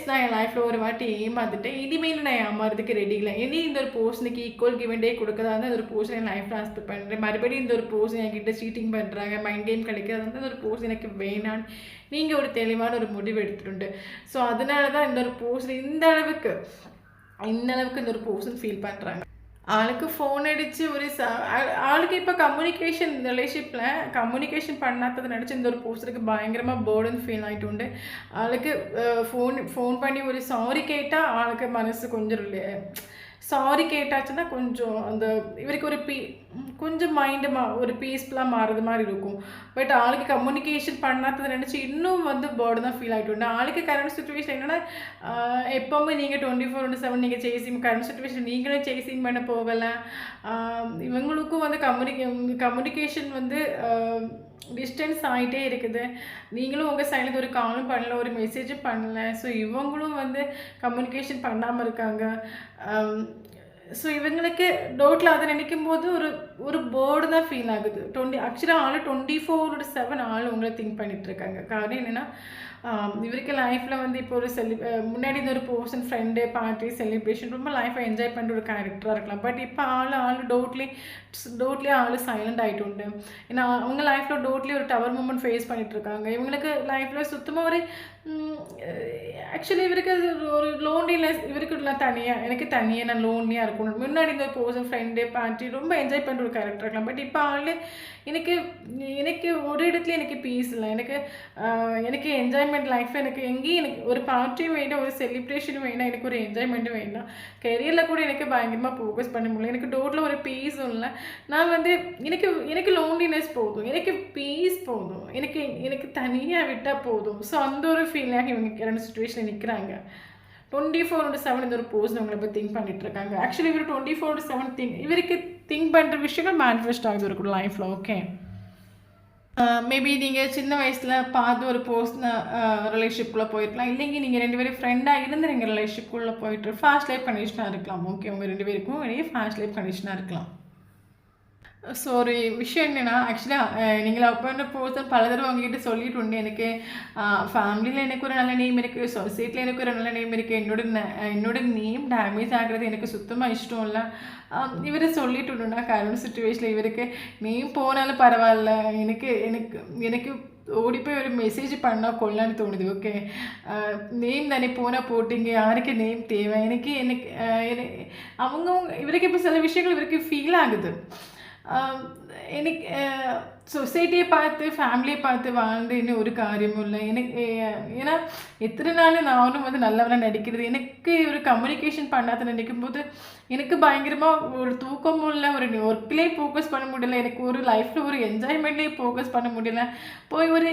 நான் என் லைஃப்பில் ஒரு வாட்டி ஏமாந்துட்டேன், இனிமேல் நான் ஏமாறதுக்கு ரெடி இல்லை. இனி இந்த ஒரு பர்சனுக்கு ஈக்குவல் கிவன் டே கொடுக்கறதா இருந்தால் இந்த ஒரு பர்சன் என் லைஃப் ட்ரான்ஸ்ஃபர் பண்ணுறேன். மறுபடியும் இந்த ஒரு பர்சன் என்கிட்ட சீட்டிங் பண்ணுறாங்க, மைண்ட் கேம் கிடைக்கிறது வந்து ஒரு போர்ஸ் எனக்கு வேணான்னு நீங்கள் ஒரு தெளிவான ஒரு முடிவு எடுத்துட்டு. ஸோ அதனால தான் இந்த ஒரு போர்ஸ் இந்த அளவுக்கு இந்த ஒரு போர்ஸன் ஃபீல் பண்ணுறாங்க. ஆளுக்கு ஃபோன் அடித்து ஒரு ஆளுக்கு இப்போ கம்யூனிகேஷன் ரிலேஷன்ஷிப்பில் கம்யூனிகேஷன் பண்ணாததை நினச்சி இந்த ஒரு போர்ஸனுக்கு பயங்கரமாக பேர்டன் ஃபீல் ஆகிட்டு உண்டு. ஆளுக்கு ஃபோன் பண்ணி ஒரு சாரி கேட்டால் ஆளுக்கு மனசு கொஞ்சம் சாரி கேட்டாச்சுன்னா கொஞ்சம் அந்த இவருக்கு ஒரு கொஞ்சம் மைண்டு ஒரு பீஸ்ஃபுல்லாக மாறுறது மாதிரி இருக்கும். பட் ஆளுக்கு கம்யூனிகேஷன் பண்ணாததை நினச்சி இன்னும் வந்து பேர்டு தான் ஃபீல் ஆகிட்டு உண்டு. ஆளுக்கு கரண்ட் சுச்சுவேஷன் என்னென்னா எப்போவுமே நீங்கள் 24/7 நீங்கள் சேசிங் கரண்ட் சுச்சுவேஷன் நீங்களும் சேசிங் பண்ண போகலை. இவங்களுக்கும் வந்து கம்யூனிகேஷன் வந்து டிஸ்டன்ஸ் ஆகிட்டே இருக்குது. நீங்களும் உங்கள் சைடில் ஒரு காலும் பண்ணல, ஒரு மெசேஜும் பண்ணல. ஸோ இவங்களும் வந்து கம்யூனிகேஷன் பண்ணாமல் இருக்காங்க. ஸோ இவங்களுக்கு டோட்டில் அதை நினைக்கும் போது ஒரு போர்டு தான் ஃபீல் ஆகுது. ஆக்சுவலாக ஆள் 24/7 ஆள் உங்களை திங்க் பண்ணிகிட்ருக்காங்க. காரணம் என்னென்னா இவருக்கு லைஃப்பில் வந்து இப்போ ஒரு முன்னாடி இந்த ஒரு பர்சன் ஃப்ரெண்டு பார்ட்டி செலிப்ரேஷன் ரொம்ப லைஃப்பை என்ஜாய் பண்ணுற ஒரு கேரக்டராக இருக்கலாம். பட் இப்போ ஆள் டோட்லி ஆள் சைலண்ட் ஆகிட்டு உண்டு. ஏன்னா அவங்க லைஃப்பில் டோட்லி ஒரு டவர் மூமெண்ட் ஃபேஸ் பண்ணிகிட்ருக்காங்க. இவங்களுக்கு லைஃப்பில் சுத்தமாக ஒரு ஆக்சுவலி இவருக்கு ஒரு லோன்லினஸ், இவருக்கு எனக்கு தனியாக நான் லோன்லியாக இருக்கணும். முன்னாடி இந்த பர்சன் ஃப்ரெண்டு பார்ட்டி ரொம்ப என்ஜாய் பண்ணுற ஒரு கேரக்டர் இருக்கலாம். பட் இப்போ ஆள் எனக்கு ஒரு இடத்துல எனக்கு பீஸ் இல்லை, எனக்கு என்ஜாய்மெண்ட் லைஃப்பில் எனக்கு ஒரு பார்ட்டியும் வேண்டாம், ஒரு செலிப்ரேஷனும் வேண்டாம், எனக்கு ஒரு என்ஜாய்மெண்ட்டும் வேண்டாம். கெரியரில் கூட எனக்கு பயங்கரமாக ஃபோக்கஸ் பண்ண முடியல, எனக்கு டோட்டலாக ஒரு பீஸும் இல்லை. நான் வந்து எனக்கு லோன்லினஸ் போதும், எனக்கு பீஸ் போதும், எனக்கு தனியாக விட்டால் போதும். ஸோ அந்த ஒரு ஃபீலாக இவங்க கரண்ட் சுச்சுவேஷனில் நிற்கிறாங்க. 24/7 இந்த ஒரு போர்ஸ் உங்களை போய் திங்க் பண்ணிட்டு இருக்காங்க. ஆக்சுவலி இவர் 24/7 இவருக்கு திங்க் பண்ணுற விஷயங்கள் மேனிஃபெஸ்ட் ஆகுது இருக்கும் லைஃப்பில். ஓகே, மேபி நீங்கள் சின்ன வயசில் பார்த்து ஒரு பர்சன் ரிலேஷன்ஷிப்குள்ளே போயிருக்கலாம். இல்லைங்க நீங்கள் 2 பேரும் ஃப்ரெண்டாக இருந்து நீங்கள் ரிலேஷன்ஷிப்குள்ளே போயிட்டு ஃபாஸ்ட் லைஃப் கண்டிஷனாக இருக்கலாம். ஓகே, உங்கள் 2 பேருக்கும் இடையே ஃபாஸ்ட் லைஃப் கண்டிஷனாக இருக்கலாம். ஸோ ஒரு விஷயம் என்னென்னா, ஆக்சுவலாக நீங்கள் லவ் பண்ணுற பர்சன் பல தடவை உங்ககிட்ட சொல்லிட்டு எனக்கு ஃபேமிலியில் எனக்கு ஒரு நல்ல நேம் இருக்குது, சொசைட்டியில் எனக்கு ஒரு நல்ல நேம் இருக்குது, என்னோட நேம் டேமேஜ் ஆகிறது எனக்கு சுத்தமாக இஷ்டம் இல்லை. இவர் சொல்லிட்டு கரண்ட் சுச்சுவேஷனில் இவருக்கு நேம் போனாலும் பரவாயில்ல, எனக்கு எனக்கு எனக்கு ஓடி போய் ஒரு மெசேஜ் பண்ணால் கொள்ளன்னு தோணுது. ஓகே, நேம் தானே போனால் போட்டிங்க, யாருக்கு நேம் தேவை, எனக்கு எனக்கு அவங்கவுங்க இவருக்கு இப்போ சில விஷயங்கள் இவருக்கு ஃபீல் ஆகுது. எனக்கு சொசைட்டியை பார்த்து ஃபேமிலியை பார்த்து வாழ்ந்து இன்னும் ஒரு காரியமும் இல்லை எனக்கு. ஏன்னா எத்தனை நாள் நானும் வந்து நல்லவனாக நடிக்கிறது, எனக்கு ஒரு கம்யூனிகேஷன் பண்ணாத நினைக்கும் போது எனக்கு பயங்கரமாக ஒரு தூக்கமும் இல்லை, ஒரு ஒர்க்லேயே ஃபோக்கஸ் பண்ண முடியல, எனக்கு ஒரு லைஃப்பில் ஒரு என்ஜாய்மெண்ட்லேயே ஃபோக்கஸ் பண்ண முடியல. போய் ஒரு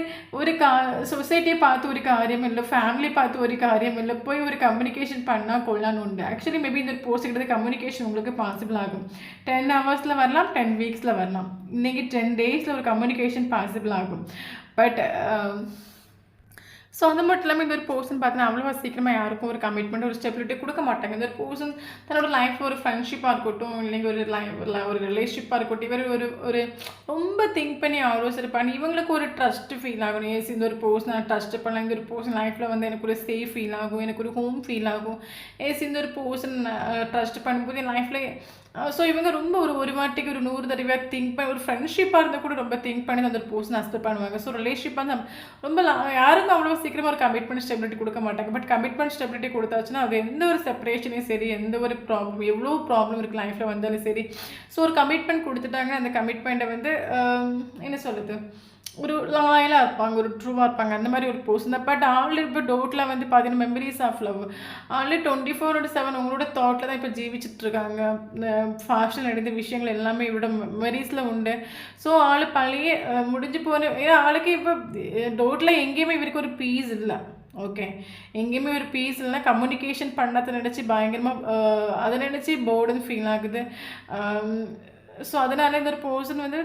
சொசைட்டியை பார்த்து ஒரு காரியம் இல்லை, ஃபேமிலியை பார்த்து ஒரு காரியம் இல்லை, போய் ஒரு கம்யூனிகேஷன் பண்ணால் கொள்ளான்னு உண்டு. ஆக்சுவலி மேபி இந்த போஸ்ட் கிட்ட கம்யூனிகேஷன் உங்களுக்கு பாசிபிள் ஆகும். 10 ஹவர்ஸில் வரலாம், 10 வீக்ஸில் வரலாம், இன்றைக்கி 10 டேஸில் ஒரு கம்யூனிகேஷன் பாசிபிள் ஆகும். பட் ஸோ அது மட்டும் இல்லாமல் இந்த ஒரு பர்சன் பார்த்தீங்கன்னா அவ்வளோ சீக்கிரமாக யாருக்கும் ஒரு கமிட்மெண்ட் ஒரு ஸ்டெபிலிட்டி கொடுக்க மாட்டாங்க. இந்த ஒரு பர்சன் தன்னோட லைஃப்பில் ஒரு ஃப்ரெண்ட்ஷிப்பாக இருக்கட்டும், இல்லைங்க ஒரு ரிலேஷன்ஷிப்பாக இருக்கட்டும், இவர் ஒரு ரொம்ப திங்க் பண்ணி ஆலோசனை இவங்களுக்கு ஒரு ட்ரஸ்ட் ஃபீல் ஆகும். ஏசி இந்த ஒரு பர்சன் நான் ட்ரஸ்ட் பண்ணலாம், இந்த ஒரு பர்சன் லைஃப்பில் வந்து எனக்கு ஒரு சேஃப் ஃபீல் ஆகும், எனக்கு ஒரு ஹோம் ஃபீல் ஆகும். ஏசி இந்த ஒரு பர்சன் ட்ரஸ்ட் பண்ணும்போது என் லைஃப்பில் ஸோ இவங்க ரொம்ப ஒரு வாட்டிக்கு ஒரு 100 தடவையாக திங்க் பண்ணி, ஒரு ஃப்ரெண்ட்ஷிப்பாக இருந்தால் கூட ரொம்ப திங்க் பண்ணி அந்த பர்சன் அக்செப்ட் பண்ணுவாங்க. ஸோ ரிலேஷன்ஷிப்பாக தான் ரொம்ப யாருக்கும் அவ்வளோ சீக்கிரமாக ஒரு கமிட்மெண்ட் ஸ்டெபிலிட்டி கொடுக்க மாட்டாங்க. பட் கமிட்மெண்ட் ஸ்டெபிலிட்டி கொடுத்தாச்சுன்னா அது எந்த ஒரு செப்பரேஷனையும் சரி, எந்த ஒரு ப்ராப்ளம் எவ்வளோ ப்ராப்ளம் இருக்குது லைஃப்பில் வந்தாலும் சரி, ஸோ ஒரு கமிட்மெண்ட் கொடுத்துட்டாங்கன்னா அந்த கமிட்மெண்ட்டை வந்து என்ன சொல்லுது, ஒரு லாயலாக இருப்பாங்க, ஒரு ட்ரூவாக இருப்பாங்க, அந்த மாதிரி ஒரு பர்சன் தான். பட் ஆல்ரெடி இப்போ டோட்டில் வந்து பார்த்தீங்கன்னா மெமரிஸ் ஆஃப் லவ் ஆல்ரெடி 24/7 உங்களோட தாட்டில் தான் இப்போ ஜீவிச்சிட்ருக்காங்க. ஃபேஷன் எடுத்த விஷயங்கள் எல்லாமே இவரோட மெமரிஸில் உண்டு. ஸோ ஆள் பழைய முடிஞ்சு போன, ஏன்னா ஆளுக்கு இப்போ டோட்டில் எங்கேயுமே இவருக்கு ஒரு பீஸ் இல்லை. ஓகே, எங்கேயுமே ஒரு பீஸ் இல்லைனா கம்யூனிகேஷன் பண்ணதை நினச்சி பயங்கரமாக அதை நினச்சி போர்டுன்னு ஃபீல் ஆகுது. ஸோ அதனால் இந்த ஒரு பர்சன் வந்து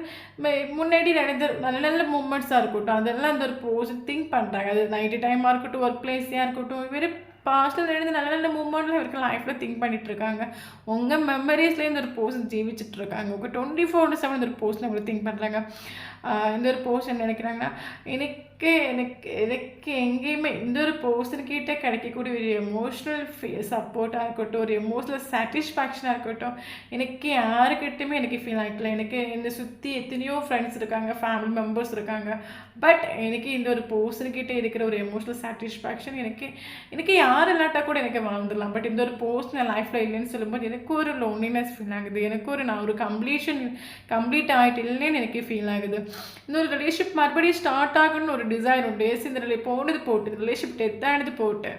முன்னாடி நடந்த நல்ல நல்ல மூமெண்ட்ஸாக இருக்கட்டும், அதெல்லாம் இந்த ஒரு பர்சன் திங்க் பண்ணுறாங்க. அது நைட்டு டைமாக இருக்கட்டும், ஒர்க் பிளேஸையாக இருக்கட்டும், இவர் பாஸ்ட்டில் நடந்து நல்ல நல்ல மூமெண்ட்லாம் இவருக்கு லைஃப்பில் திங்க் பண்ணிகிட்ருக்காங்க. உங்கள் மெமரிஸ்லேயே இந்த ஒரு பர்சன் ஜீவிச்சிட்ருக்காங்க. உங்கள் 24/7 இந்த ஒரு பர்சன் உங்களுக்கு திங்க் பண்ணுறாங்க. இந்த ஒரு பர்சன் நினைக்கிறாங்கன்னா எனக்கு எனக்கு எனக்கு எங்கேயுமே இந்த ஒரு பர்சன்கிட்ட கிடைக்கக்கூடிய ஒரு எமோஷ்னல் சப்போர்ட்டாக இருக்கட்டும், ஒரு எமோஷ்னல் சாட்டிஸ்ஃபேக்ஷனாக இருக்கட்டும், எனக்கு யாருக்கிட்டையுமே எனக்கு ஃபீல் ஆகிக்கல. எனக்கு என்னை சுற்றி எத்தனையோ ஃப்ரெண்ட்ஸ் இருக்காங்க, ஃபேமிலி மெம்பர்ஸ் இருக்காங்க. பட் எனக்கு இந்த ஒரு பர்சன்கிட்ட இருக்கிற ஒரு எமோஷ்னல் சாட்டிஸ்ஃபேக்ஷன் எனக்கு யார் இல்லாட்டா கூட எனக்கு வாழ்ந்துடலாம். பட் இந்த ஒரு பர்சன் என் லைஃப்பில் இல்லைன்னு சொல்லும்போது எனக்கு ஒரு லோன்லினஸ் ஃபீல் ஆகுது, எனக்கு நான் ஒரு கம்ப்ளீட் ஆகிட்டு இல்லைன்னு எனக்கு ஃபீல் ஆகுது. இந்த ஒரு ரிலேஷன்ஷிப் மறுபடியும் ஸ்டார்ட் ஆகணும்னு ஒரு டிசைர் உண்டு. இந்த போனது போட்டு ரிலேஷன்ஷிப் டெத் ஆனது போட்டு,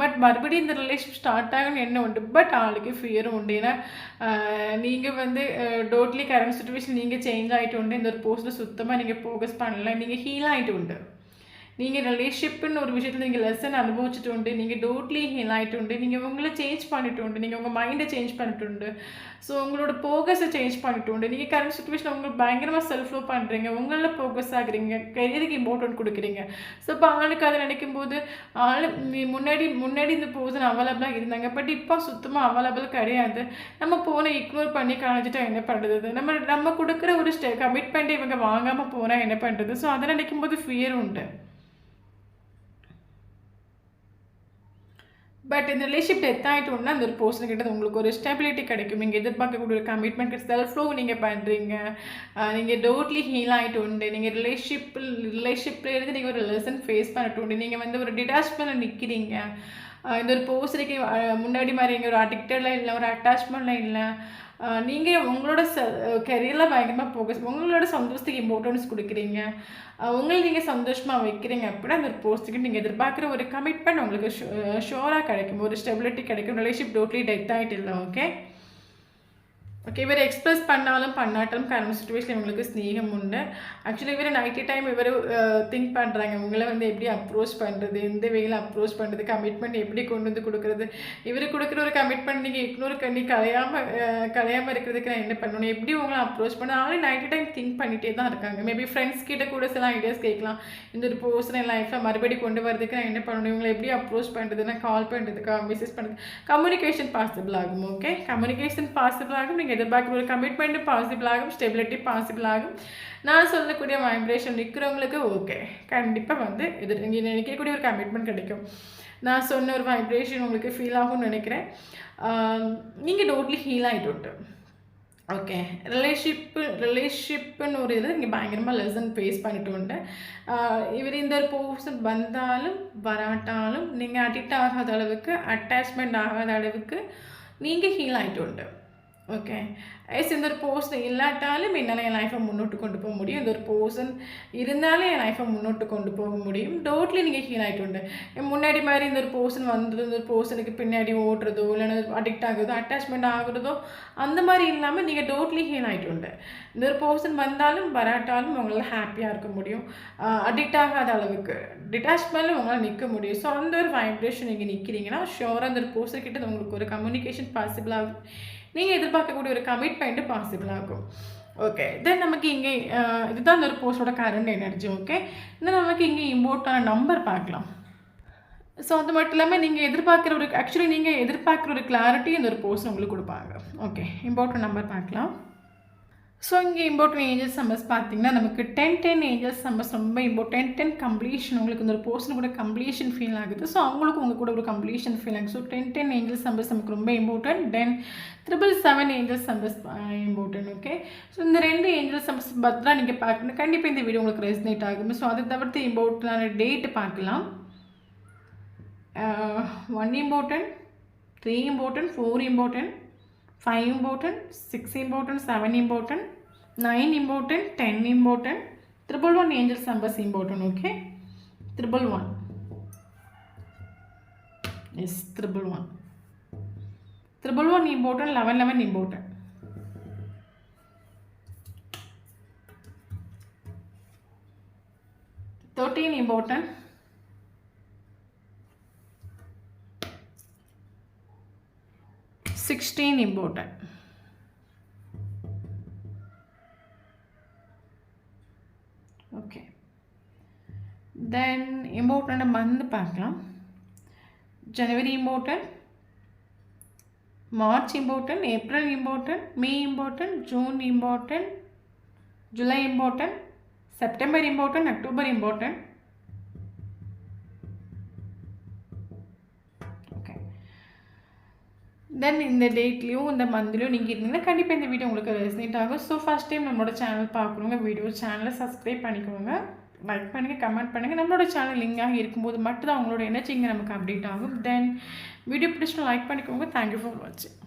பட் மறுபடியும் இந்த ரிலேஷன்ஷிப் ஸ்டார்ட் ஆகணும்னு என்ன உண்டு. பட் ஆளுக்கு ஃபியரும் உண்டு. ஏன்னா நீங்கள் வந்து டோட்டலி கரண்ட் சுச்சுவேஷன் நீங்கள் சேஞ்ச் ஆகிட்டு உண்டு. இந்த ஒரு போஸ்ட்டில் சுத்தமாக நீங்கள் ஃபோக்கஸ் பண்ணல, நீங்கள் ஹீல் ஆகிட்டு உண்டு. நீங்கள் ரிலேஷன்ஷிப்புன்னு ஒரு விஷயத்தில் நீங்கள் லெசன் அனுபவிச்சுட்டு உண்டு, நீங்கள் டோட்லி ஹீல் ஆகிட்டு உண்டு, நீங்கள் உங்களை சேஞ்ச் பண்ணிட்டு உண்டு, நீங்கள் உங்கள் மைண்டை சேஞ்ச் பண்ணிட்டு உண்டு. ஸோ உங்களோட ஃபோக்கஸை சேஞ்ச் பண்ணிட்டு உண்டு. நீங்கள் கரண்ட் சுச்சுவேஷன் உங்களுக்கு பயங்கரமாக செல்ஃப் லவ் பண்ணுறீங்க, உங்களில் ஃபோக்கஸ் ஆகுறீங்க, கெரியருக்கு இம்பார்ட்டன்ட் கொடுக்குறீங்க. ஸோ இப்போ ஆளுக்கு அதை நினைக்கும் போது முன்னாடி இந்த பர்சன் அவைலபிளாக இருந்தாங்க, பட் இப்போ சுத்தமாக அவைலபிள் கிடையாது. நம்ம போனை இக்னோர் பண்ணி காணிச்சிட்டா என்ன பண்ணுறது, நம்ம கொடுக்குற ஒரு கமிட்மெண்ட்டை இவங்க வாங்காமல் போனால் என்ன பண்ணுறது. ஸோ அதை நினைக்கும் போது ஃபியர் உண்டு. பட் இந்த ரிலேஷன்ஷிப் டெத் ஆகிட்டோன்னா அந்த ஒரு பர்சன் கிட்ட உங்களுக்கு ஒரு ஸ்டெபிலிட்டி கிடைக்கும். நீங்கள் எதிர்பார்க்கக்கூடிய ஒரு கமிட்மெண்ட் செல்ஃப் லவ் நீங்கள் பண்ணுறீங்க, நீங்கள் டோட்லி ஹீல் ஆகிட்டு உண்டு. நீங்கள் ரிலேஷன்ஷிப்பில் இருந்து நீங்கள் ஒரு லெசன் ஃபேஸ் பண்ணிட்டு உண்டு. நீங்கள் வந்து ஒரு டிட்டாச்மெண்ட்டில் நிற்கிறீங்க. இந்த ஒரு பர்சனுக்கு முன்னாடி மாதிரி இங்கே ஒரு அடிக்டடில் இல்லை, ஒரு அட்டாச்மெண்ட்டில் இல்லை. நீங்கள் உங்களோட கெரியரில் பயங்கரமாக ஃபோக்கஸ், உங்களோட சந்தோஷத்துக்கு இம்பார்ட்டன்ஸ் கொடுக்குறீங்க, உங்களை நீங்கள் சந்தோஷமாக வைக்கிறீங்க. அப்படின்னா அந்த ஒரு போஸ்ட்டுக்கு நீங்கள் எதிர்பார்க்குற ஒரு கமிட்மெண்ட் உங்களுக்கு ஷோராக கிடைக்கும், ஒரு ஸ்டெபிலிட்டி கிடைக்கும். ரிலேஷன்ஷிப் டோட்லி டெத் ஆகிட்டு இல்லை. ஓகே, இவர் எக்ஸ்பிரஸ் பண்ணாலும் பண்ணாட்டாலும் கரண்ட் சுச்சுவேஷன் இவங்களுக்கு ஸ்நேகம் உண்டு. ஆக்சுவலி இவர் நைட்டி டைம் இவர் திங்க் பண்ணுறாங்க, உங்களை வந்து எப்படி அப்ரோச் பண்ணுறது, எந்த வேலையில் அப்ரோச் பண்ணுறது, கமிட்மெண்ட் எப்படி கொண்டு வந்து கொடுக்குறது. இவர் கொடுக்குற ஒரு கமிட்மெண்ட் நீங்கள் இக்னோர் பண்ணி கலையாமல் இருக்கிறதுக்கு நான் என்ன பண்ணணும், எப்படி உங்களை அப்ரோச் பண்ண ஆளே நைட்டி டைம் திங்க் பண்ணிகிட்டே தான் இருக்காங்க. மேபி ஃப்ரெண்ட்ஸ் கிட்ட கூட சில ஐடியாஸ் கேட்கலாம், இந்த ஒரு பர்சன் என் லைஃப்பில் மறுபடியும் கொண்டு வரதுக்கு நான் என்ன பண்ணணும், இவங்களை எப்படி அப்ரோச் பண்ணுறதுன்னா கால் பண்ணுறதுக்கா மெசேஜ் பண்ணுறது, கம்யூனிகேஷன் பாசிபிள் ஆகும். ஓகே, கம்யூனிகேஷன் பாசிபிள் ஆகும். நீங்கள் நீங்கள் எதிர்பார்க்குற ஒரு கமிட்மெண்ட்டும் பாசிபிள் ஆகும், ஸ்டெபிலிட்டி பாசிபிள் ஆகும். நான் சொல்லக்கூடிய வைப்ரேஷன் நிற்கிறவங்களுக்கு ஓகே, கண்டிப்பாக வந்து நீங்கள் நினைக்கக்கூடிய ஒரு கமிட்மெண்ட் கிடைக்கும். நான் சொன்ன ஒரு வைப்ரேஷன் உங்களுக்கு ஃபீல் ஆகும்னு நினைக்கிறேன். நீங்கள் டோட்லி ஹீல் ஆகிட்டு உண்டு. ஓகே, ரிலேஷன்ஷிப்புன்னு ஒரு இதில் நீங்கள் பயங்கரமாக லெசன் ஃபேஸ் பண்ணிட்டு உண்டு. இவர் இந்த ஒரு பர்சன் வந்தாலும் வராட்டாலும் நீங்கள் அடிக்ட் ஆகாத அளவுக்கு, அட்டாச்மெண்ட் ஆகாத அளவுக்கு நீங்கள் ஹீல் ஆகிட்டு உண்டு. ஓகே, இந்த ஒரு பர்சன் இல்லாட்டாலும் என்னால் என் லைஃப்பை முன்னோட்டு கொண்டு போக முடியும், இந்த ஒரு பர்சன் இருந்தாலும் என் லைஃப்பை முன்னோட்டு கொண்டு போக முடியும். டோட்லி நீங்கள் ஹீல் ஆகிட்டு உண்டு. முன்னாடி மாதிரி இந்த ஒரு பர்சன் வந்தது, இந்த ஒரு பர்சனுக்கு பின்னாடி ஓடுறதோ இல்லைன்னா அடிக்ட் ஆகுறதோ அட்டாச்மெண்ட் ஆகுறதோ அந்த மாதிரி இல்லாமல் நீங்கள் டோட்லி ஹீல் ஆகிட்டு உண்டு. இந்த ஒரு பர்சன் வந்தாலும் வராட்டாலும் உங்களால் ஹாப்பியாக இருக்க முடியும், அடிக்ட் ஆகாத அளவுக்கு டிட்டாச்மெண்ட்டில் உங்களால் நிற்க முடியும். ஸோ அந்த ஒரு வைப்ரேஷன் நீங்கள் நிற்கிறீங்கன்னா ஷோராக அந்த ஒரு பர்சன் கிட்ட உங்களுக்கு ஒரு கம்யூனிகேஷன் பாசிபிள் ஆகும், நீங்கள் எதிர்பார்க்கக்கூடிய ஒரு கமிட்மெண்ட்டு பாசிபிள் ஆகும். ஓகே, தென் நமக்கு இங்கே இதுதான் இந்த ஒரு போஸ்டோட கரண்ட் எனர்ஜி. ஓகே, இன்னும் நமக்கு இங்கே இம்போர்ட்டான நம்பர் பார்க்கலாம். ஸோ அது மட்டும் இல்லாமல் நீங்கள் எதிர்பார்க்குற ஒரு ஆக்சுவலி நீங்கள் எதிர்பார்க்குற ஒரு கிளாரிட்டி இந்த ஒரு போஸ்ட் உங்களுக்கு கொடுப்பாங்க. ஓகே, இம்போர்ட்டன்ட் நம்பர் பார்க்கலாம். ஸோ இங்கே இம்பார்ட்டன்ட் ஏஞ்சல்ஸ் நம்பர்ஸ் பார்த்தீங்கன்னா நமக்கு 10 ஏஞ்சல்ஸ் நம்பர்ஸ் ரொம்ப இம்பார்ட்டன்ட். 10 கம்ப்ளீஷன், உங்களுக்கு இந்த ஒரு பர்சன் கூட கம்ப்ளீஷன் ஃபீல் ஆகுது. ஸோ அவங்களுக்கு உங்கள் கூட ஒரு கம்ப்ளீஷன் ஃபீல் ஆகுது. ஸோ 10 ஏஞ்சல்ஸ் நம்பர்ஸ் நமக்கு ரொம்ப important. Then 777 angels numbers important. Okay, so இந்த 2 ஏஞ்சல்ஸ் நம்பர்ஸ் பத்திரா நீங்கள் பார்க்கணும். கண்டிப்பாக இந்த வீடியோ உங்களுக்கு ரெசனேட் ஆகும். ஸோ அதை தவிர்த்து இம்பார்ட்டன்டான டேட்டு பார்க்கலாம். 1 important, 3 important, 4 important, 5 important, 6 important, 7 important, 9 important, 10 important, 111 angels numbers important. Okay, 111. Yes, 111. 111 important, 11 important. Thirteen important. 16 important. Okay, then important month பார்க்கலாம். January important, March important, April important, May important, June important, July important, September important, October important. தென் இந்த டேட்லேயும் இந்த மந்த்லேயும் நீங்கள் இருந்தீங்கன்னா கண்டிப்பாக இந்த video உங்களுக்கு resonate ஆகும். So first time நம்மளோட சேனல் பார்க்குறவங்க வீடியோ சேனலை சப்ஸ்கிரைப் பண்ணிக்கோங்க, லைக் பண்ணுங்கள், கமெண்ட் பண்ணுங்கள். நம்மளோட சேனல் லிங்காக இருக்கும்போது மட்டும்தான் அவங்களோட எனர்ஜி இங்கே நமக்கு அப்டேட் ஆகும். தென் வீடியோ பிடிச்சிட்டு லைக் பண்ணிக்கோங்க. தேங்க்யூ ஃபார் வாட்சிங்.